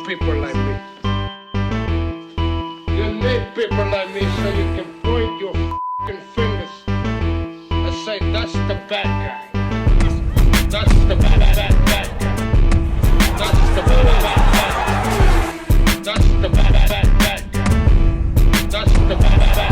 people like me. You need people like me so you can point your f***ing fingers and say, that's the bad guy. That's the bad guy. That's the bad guy. That's the bad guy. That's the bad guy.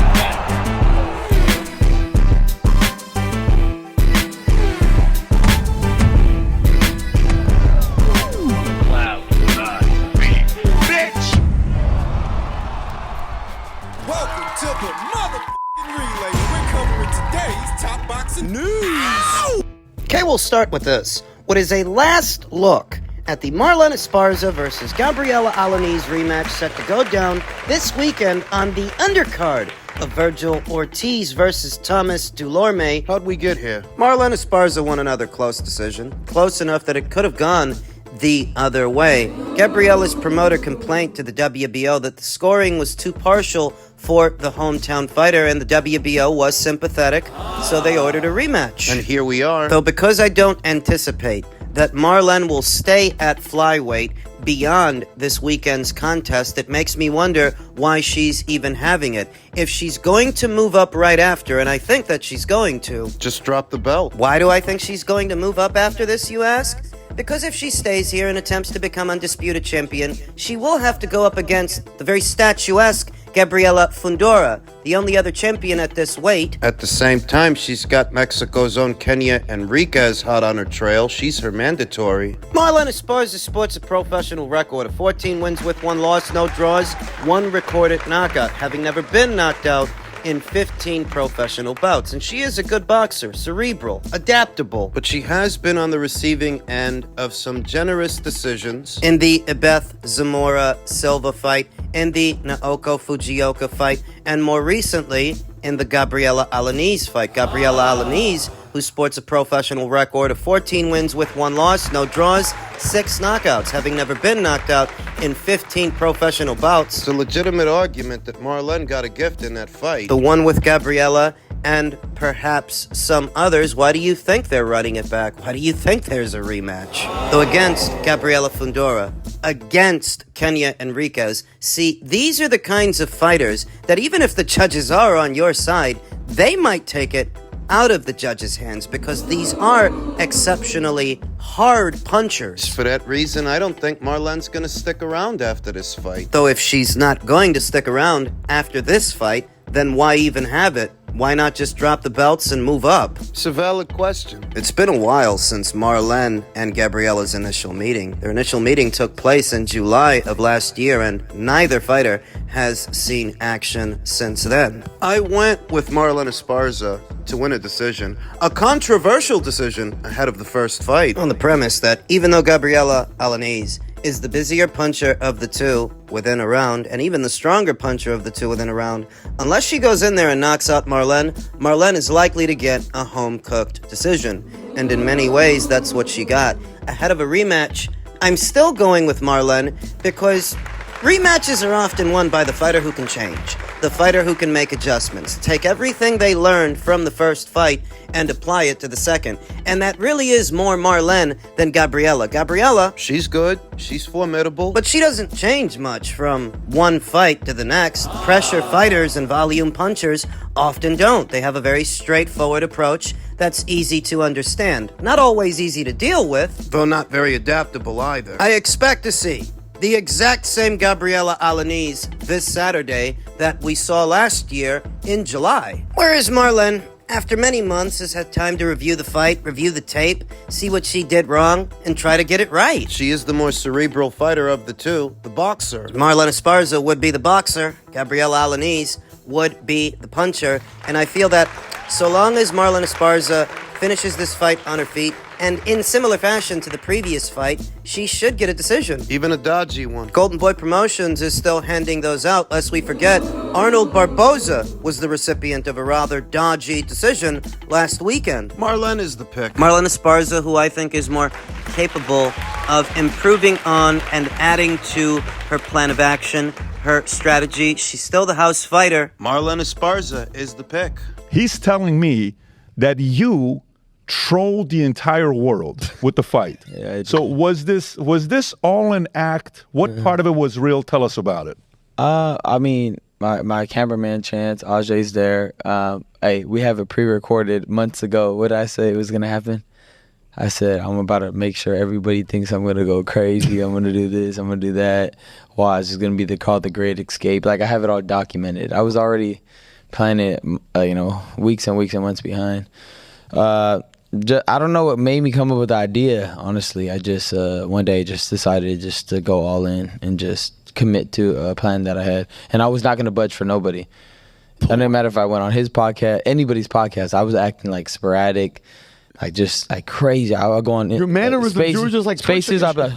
Welcome to the motherfucking relay. We're covering today's top boxing news. Okay, we'll start with this. What is a last look at the Marlen Esparza versus Alaniz rematch set to go down this weekend on the undercard of Virgil Ortiz versus Thomas Dulorme. How'd we get here? Marlen Esparza won another close decision, close enough that it could have gone the other way. Gabriella's promoter complained to the WBO that the scoring was too partial for the hometown fighter, and the WBO was sympathetic, so they ordered a rematch. And here we are. Though because I don't anticipate that Marlen will stay at flyweight beyond this weekend's contest, it makes me wonder why she's even having it. If she's going to move up right after, and I think that she's going to. Just drop the belt. Why do I think she's going to move up after this, you ask? Because if she stays here and attempts to become undisputed champion, she will have to go up against the very statuesque Gabriela Fundora, the only other champion at this weight. At the same time, she's got Mexico's own Kenya Enriquez hot on her trail. She's her mandatory. Marlen Esparza sports a professional record of 14 wins with 1 loss, no draws, 1 recorded knockout, having never been knocked out in 15 professional bouts. And she is a good boxer, cerebral, adaptable. But she has been on the receiving end of some generous decisions. In the Ibeth Zamora Silva fight, in the Naoko Fujioka fight, and more recently in the Gabriela Alaniz fight. Gabriela Alaniz, who sports a professional record of 14 wins with 1 loss, no draws, 6 knockouts, having never been knocked out in 15 professional bouts. It's a legitimate argument that Marlen got a gift in that fight. The one with Gabriela and perhaps some others. Why do you think they're running it back? Why do you think there's a rematch? Though against Gabriela Fundora, against Kenya Enriquez, see, these are the kinds of fighters that even if the judges are on your side, they might take it out of the judges' hands because these are exceptionally hard punchers. For that reason, I don't think Marlen's going to stick around after this fight. Though if she's not going to stick around after this fight, then why even have it? Why not just drop the belts and move up? It's a valid question. It's been a while since Marlen and Gabriela's initial meeting. Their initial meeting took place in July of last year, and neither fighter has seen action since then. I went with Marlen Esparza to win a decision, a controversial decision ahead of the first fight. On the premise that even though Gabriela Alaniz is the busier puncher of the two within a round, and even the stronger puncher of the two within a round, unless she goes in there and knocks out Marlen, Marlen is likely to get a home-cooked decision. And in many ways, that's what she got. Ahead of a rematch, I'm still going with Marlen because rematches are often won by the fighter who can change, the fighter who can make adjustments, take everything they learned from the first fight and apply it to the second. And that really is more Marlen than Gabriela. Gabriela, she's good, she's formidable, but she doesn't change much from one fight to the next. Pressure fighters and volume punchers often don't. They have a very straightforward approach that's easy to understand. Not always easy to deal with, though not very adaptable either. I expect to see the exact same Gabriela Alaniz this Saturday that we saw last year in July. Whereas Marlen, after many months, has had time to review the fight, review the tape, see what she did wrong, and try to get it right. She is the more cerebral fighter of the two, the boxer. Marlen Esparza would be the boxer, Gabriela Alaniz would be the puncher, and I feel that so long as Marlen Esparza finishes this fight on her feet, and in similar fashion to the previous fight, she should get a decision. Even a dodgy one. Golden Boy Promotions is still handing those out, lest we forget Arnold Barboza was the recipient of a rather dodgy decision last weekend. Marlen is the pick. Marlen Esparza, who I think is more capable of improving on and adding to her plan of action, her strategy. She's still the house fighter. Marlen Esparza is the pick. He's telling me that you trolled the entire world with the fight. Yeah, so was this all an act? What part of it was real? Tell us about it. I mean, my cameraman Chance, Ajay's there. Hey, we have it pre-recorded months ago. What did I say was gonna happen? I said I'm about to make sure everybody thinks I'm gonna go crazy. I'm gonna do this. I'm gonna do that. Watch, it's gonna be called the Great Escape. Like, I have it all documented. I was already planning it, weeks and weeks and months behind. I don't know what made me come up with the idea. Honestly, I just one day just decided just to go all in and just commit to a plan that I had, and I was not gonna budge for nobody. It didn't matter if I went on his podcast, anybody's podcast. I was acting like sporadic, like just like crazy. I would go on your mannerisms. You were just like spaces. I'd be like,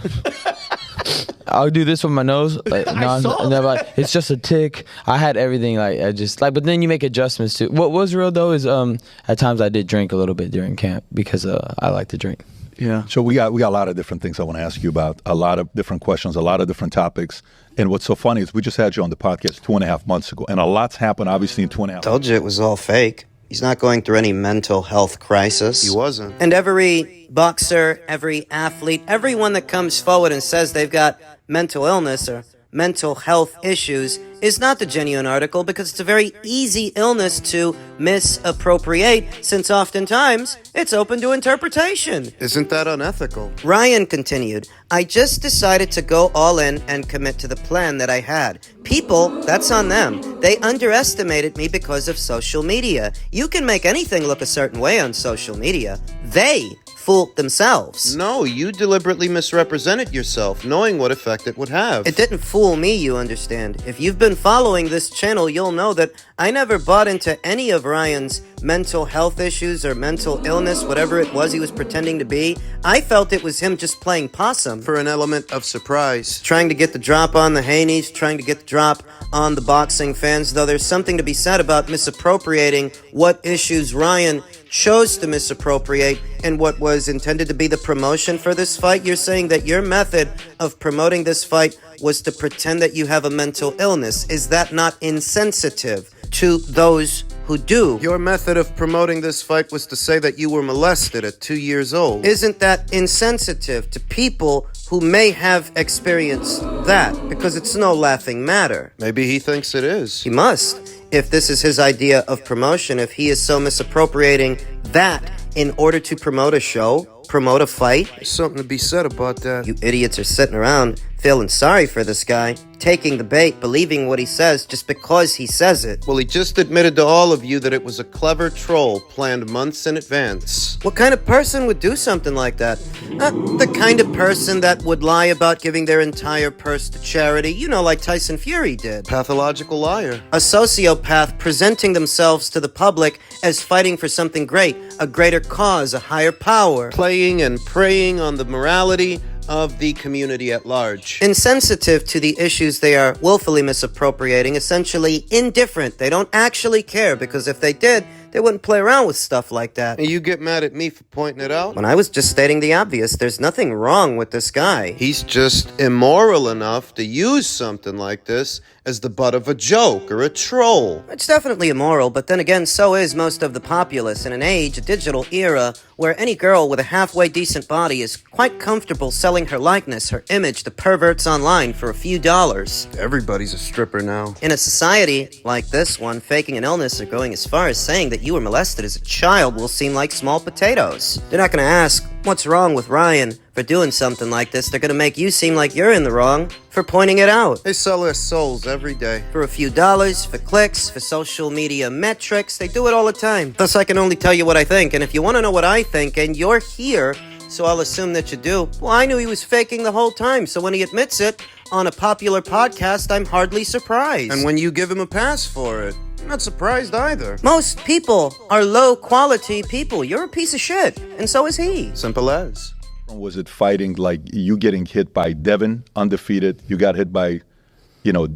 I'll do this with my nose. Like, like, it's just a tick. I had everything. But then you make adjustments too. What was real though is at times I did drink a little bit during camp because I like to drink. Yeah. So we got a lot of different things I want to ask you about. A lot of different questions, a lot of different topics. And what's so funny is we just had you on the podcast 2.5 months ago, and a lot's happened obviously in 2.5. Told you it was all fake. He's not going through any mental health crisis. He wasn't. And every boxer, every athlete, everyone that comes forward and says they've got mental illness or mental health issues is not the genuine article, because it's a very easy illness to misappropriate, since oftentimes it's open to interpretation. Isn't that unethical? Ryan continued, I just decided to go all in and commit to the plan that I had. People, that's on them. They underestimated me because of social media. You can make anything look a certain way on social media. They fooled themselves. No, you deliberately misrepresented yourself, knowing what effect it would have. It didn't fool me, you understand. If you've been following this channel, you'll know that I never bought into any of Ryan's mental health issues or mental illness, whatever it was he was pretending to be. I felt it was him just playing possum. For an element of surprise. Trying to get the drop on the Haneys, trying to get the drop on the boxing fans, though there's something to be said about misappropriating what issues Ryan chose to misappropriate and what was intended to be the promotion for this fight. You're saying that your method of promoting this fight was to pretend that you have a mental illness. Is that not insensitive to those who do? Your method of promoting this fight was to say that you were molested at 2 years old. Isn't that insensitive to people who may have experienced that? Because it's no laughing matter. Maybe he thinks it is. He must. If this is his idea of promotion, if he is so misappropriating that in order to promote a show, promote a fight. There's something to be said about that. You idiots are sitting around feeling sorry for this guy, taking the bait, believing what he says just because he says it. Well, he just admitted to all of you that it was a clever troll planned months in advance. What kind of person would do something like that? The kind of person that would lie about giving their entire purse to charity, like Tyson Fury did. Pathological liar. A sociopath presenting themselves to the public as fighting for something great, a greater cause, a higher power. Playing and preying on the morality of the community at large. Insensitive to the issues they are willfully misappropriating, essentially indifferent. They don't actually care, because if they did, they wouldn't play around with stuff like that. And you get mad at me for pointing it out? When I was just stating the obvious, there's nothing wrong with this guy. He's just immoral enough to use something like this as the butt of a joke or a troll. It's definitely immoral, but then again, so is most of the populace in an age, a digital era, where any girl with a halfway decent body is quite comfortable selling her likeness, her image to perverts online for a few dollars. Everybody's a stripper now. In a society like this one, faking an illness or going as far as saying that you were molested as a child will seem like small potatoes. They're not going to ask, what's wrong with Ryan for doing something like this? They're going to make you seem like you're in the wrong for pointing it out. They sell their souls every day. For a few dollars, for clicks, for social media metrics. They do it all the time. Thus, I can only tell you what I think. And if you want to know what I think, and you're here, so I'll assume that you do. Well, I knew he was faking the whole time. So when he admits it on a popular podcast, I'm hardly surprised. And when you give him a pass for it, I'm not surprised either. Most people are low-quality people. You're a piece of shit, and so is he. Simple as. Was it fighting like you getting hit by Devin, undefeated? You got hit by,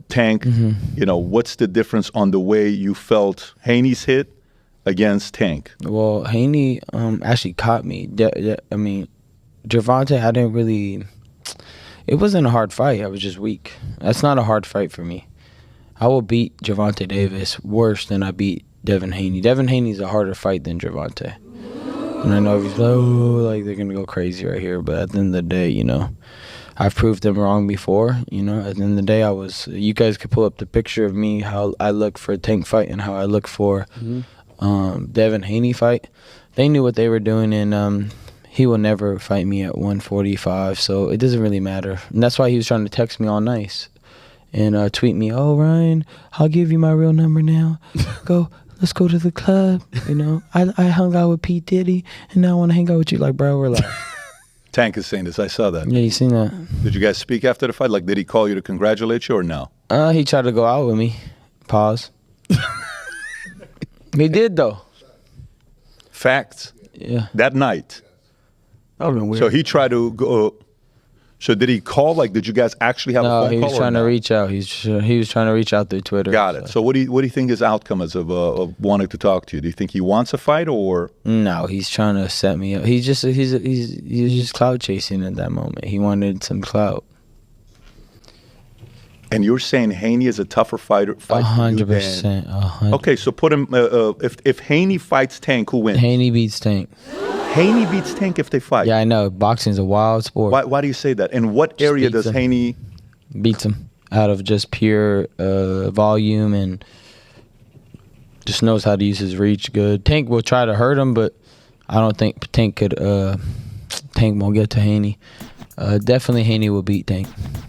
Tank. Mm-hmm. What's the difference on the way you felt Haney's hit against Tank? Well, Haney actually caught me. Gervonta, I didn't really... It wasn't a hard fight. I was just weak. That's not a hard fight for me. I will beat Gervonta Davis worse than I beat Devin Haney. Devin Haney's a harder fight than Gervonta. And I know he's like, oh, like they're gonna go crazy right here. But at the end of the day, you know, I've proved them wrong before. You know, at the end of the day, you guys could pull up the picture of me, how I look for a Tank fight and how I look for Devin Haney fight. They knew what they were doing, and he will never fight me at 145, so it doesn't really matter. And that's why he was trying to text me all nice and tweet me, oh, Ryan, I'll give you my real number now. Let's go to the club. You know, I hung out with P. Diddy, and now I want to hang out with you. Like, bro, we're like... Tank is saying this. I saw that. Yeah, you seen that. Did you guys speak after the fight? Like, did he call you to congratulate you or no? He tried to go out with me. Pause. He did, though. Facts? Yeah. That night? That would've been weird. So he tried to go... So did he call? Like, did you guys actually have a phone call? No, he was trying to reach out. He was trying to reach out through Twitter. Got it. So what do you think his outcome is of wanting to talk to you? Do you think he wants a fight or? No, he's trying to set me up. He's just clout chasing at that moment. He wanted some clout. And you're saying Haney is a tougher fighter? 100%. Okay, so put him. If Haney fights Tank, who wins? Haney beats Tank. Haney beats Tank if they fight. Yeah, I know. Boxing's a wild sport. Why do you say that? In what area does Haney beats him? Out of just pure volume and just knows how to use his reach good. Tank will try to hurt him, but I don't think Tank won't get to Haney. Definitely Haney will beat Tank.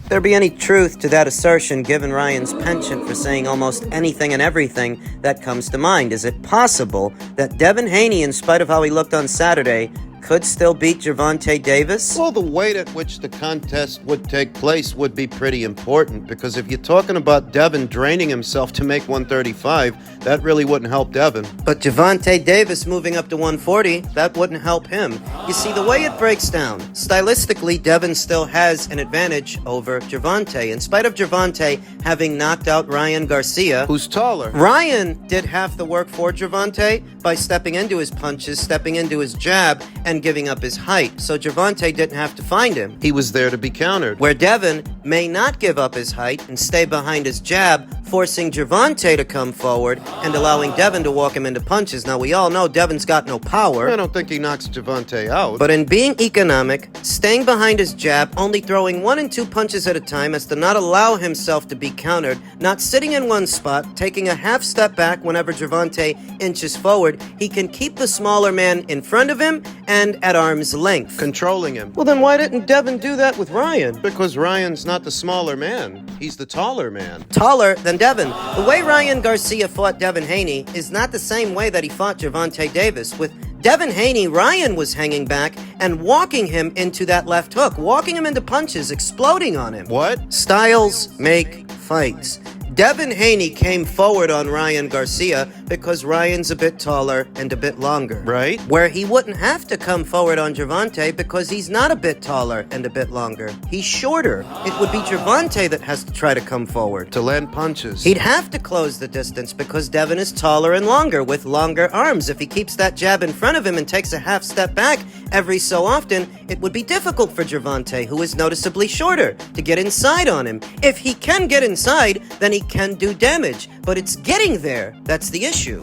There be any truth to that assertion given Ryan's penchant for saying almost anything and everything that comes to mind? Is it possible that Devin Haney, in spite of how he looked on Saturday, could still beat Gervonta Davis? Well, the weight at which the contest would take place would be pretty important, because if you're talking about Devin draining himself to make 135, that really wouldn't help Devin. But Gervonta Davis moving up to 140, that wouldn't help him. You see, the way it breaks down, stylistically, Devin still has an advantage over Gervonta. In spite of Gervonta having knocked out Ryan Garcia, Who's taller? Ryan did half the work for Gervonta by stepping into his punches, stepping into his jab, and giving up his height, so Gervonta didn't have to find him. He was there to be countered. Where Devin may not give up his height and stay behind his jab, forcing Gervonta to come forward and allowing Devin to walk him into punches. Now, we all know Devin's got no power. I don't think he knocks Gervonta out. But in being economic, staying behind his jab, only throwing 1 and 2 punches at a time as to not allow himself to be countered, not sitting in one spot, taking a half step back whenever Gervonta inches forward, he can keep the smaller man in front of him and at arm's length. Controlling him. Well, then why didn't Devin do that with Ryan? Because Ryan's not the smaller man. He's the taller man. Taller than Devin. The way Ryan Garcia fought Devin Haney is not the same way that he fought Gervonta Davis. With Devin Haney, Ryan was hanging back and walking him into that left hook, walking him into punches, exploding on him. What? Styles make fights. Devin Haney came forward on Ryan Garcia because Ryan's a bit taller and a bit longer. Right. Where he wouldn't have to come forward on Gervonta because he's not a bit taller and a bit longer. He's shorter. It would be Gervonta that has to try to come forward. To land punches. He'd have to close the distance because Devin is taller and longer with longer arms. If he keeps that jab in front of him and takes a half step back every so often, it would be difficult for Gervonta, who is noticeably shorter, to get inside on him. If he can get inside, then he can do damage, but it's getting there that's the issue.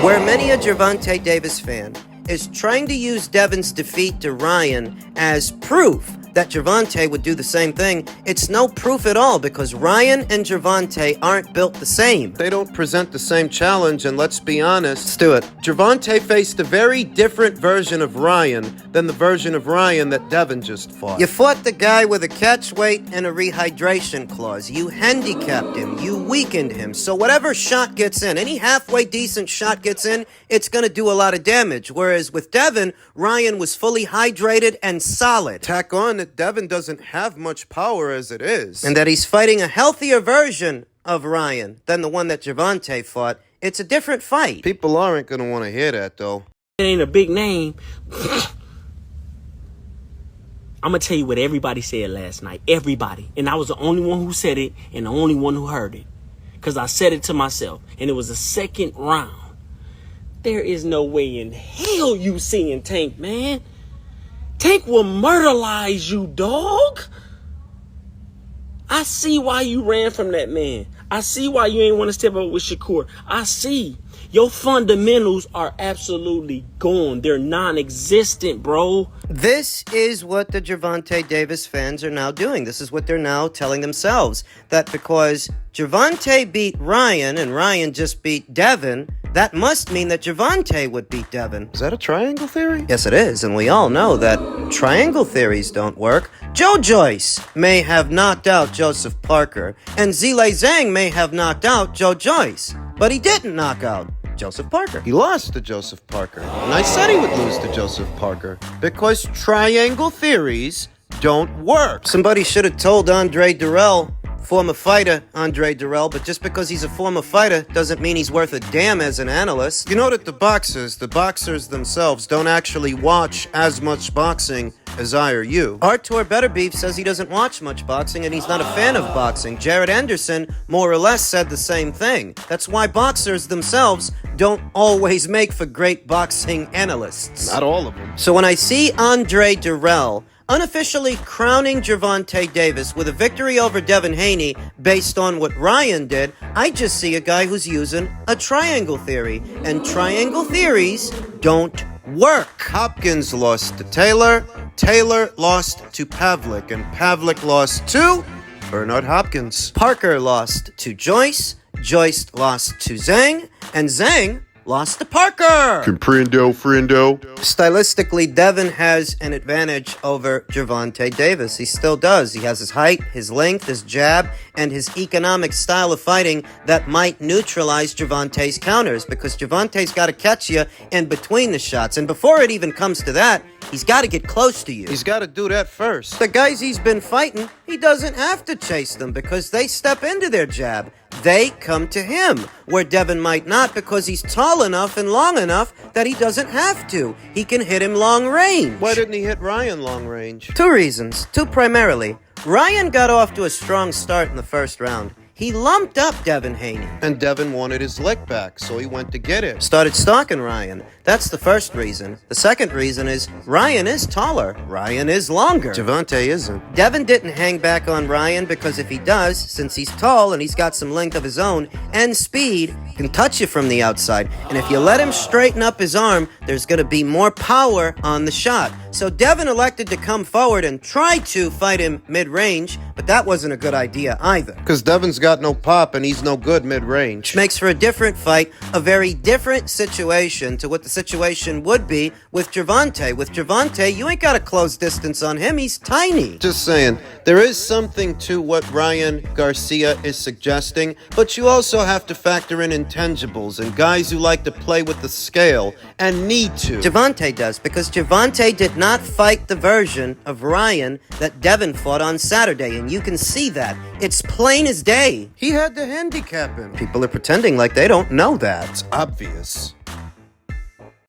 Where many a Gervonta Davis fan is trying to use Devin's defeat to Ryan as proof that Gervonta would do the same thing, it's no proof at all because Ryan and Gervonta aren't built the same. They don't present the same challenge, and let's be honest. Let's do it. Gervonta faced a very different version of Ryan than the version of Ryan that Devin just fought. You fought the guy with a catch weight and a rehydration clause. You handicapped him. You weakened him. So whatever shot gets in, any halfway decent shot gets in, it's going to do a lot of damage. Whereas with Devin, Ryan was fully hydrated and solid. Tack on that Devin doesn't have much power as it is. And that he's fighting a healthier version of Ryan than the one that Gervonta fought. It's a different fight. People aren't going to want to hear that, though. It ain't a big name. I'm going to tell you what everybody said last night. Everybody. And I was the only one who said it and the only one who heard it. Because I said it to myself. And it was the second round. There is no way in hell you seeing Tank, man. Tank will murderize you, dog. I see why you ran from that man. I see why you ain't want to step up with Shakur. I see. Your fundamentals are absolutely gone. They're non-existent, bro. This is what the Gervonta Davis fans are now doing. This is what they're now telling themselves. That because Gervonta beat Ryan and Ryan just beat Devin, that must mean that Gervonta would beat Devin. Is that a triangle theory? Yes, it is, and we all know that triangle theories don't work. Joe Joyce may have knocked out Joseph Parker, and Zile Zhang may have knocked out Joe Joyce, but he didn't knock out Joseph Parker. He lost to Joseph Parker. And I said he would lose to Joseph Parker because triangle theories don't work. Somebody should have told Andre Durrell, former fighter Andre Durrell, but just because he's a former fighter doesn't mean he's worth a damn as an analyst. You know that the boxers themselves don't actually watch as much boxing as I or you. Artur Betterbeef says he doesn't watch much boxing and he's not a fan of boxing. Jared Anderson more or less said the same thing. That's why boxers themselves don't always make for great boxing analysts. Not all of them. So when I see Andre Durrell unofficially crowning Gervonta Davis with a victory over Devin Haney based on what Ryan did, I just see a guy who's using a triangle theory. And triangle theories don't work. Hopkins lost to Taylor, Taylor lost to Pavlik, and Pavlik lost to Bernard Hopkins. Parker lost to Joyce, Joyce lost to Zhang, and Zhang lost to Parker. Comprendo, friendo. Stylistically, Devin has an advantage over Gervonta Davis. He still does. He has his height, his length, his jab, and his economic style of fighting that might neutralize Gervonta's counters, because Gervonta's got to catch you in between the shots. And before it even comes to that, he's got to get close to you. He's got to do that first. The guys he's been fighting, he doesn't have to chase them because they step into their jab. They come to him, where Devin might not because he's tall enough and long enough that he doesn't have to. He can hit him long range. Why didn't he hit Ryan long range? Two reasons. Two primarily. Ryan got off to a strong start in the first round. He lumped up Devin Haney. And Devin wanted his lick back, so he went to get it. Started stalking Ryan. That's the first reason. The second reason is Ryan is taller. Ryan is longer. Gervonta isn't. Devin didn't hang back on Ryan because if he does, since he's tall and he's got some length of his own and speed, he can touch you from the outside. And if you let him straighten up his arm, there's going to be more power on the shot. So Devin elected to come forward and try to fight him mid-range, but that wasn't a good idea either. Because Devin's got no pop and he's no good mid-range. Makes for a different fight, a very different situation to what the situation would be with Gervonta. With Gervonta, you ain't got a close distance on him. He's tiny. Just saying, there is something to what Ryan Garcia is suggesting, but you also have to factor in intangibles and guys who like to play with the scale and need to. Gervonta does, because Gervonta did not fight the version of Ryan that Devin fought on Saturday, and you can see that. It's plain as day. He had to handicap him. People are pretending like they don't know that. It's obvious.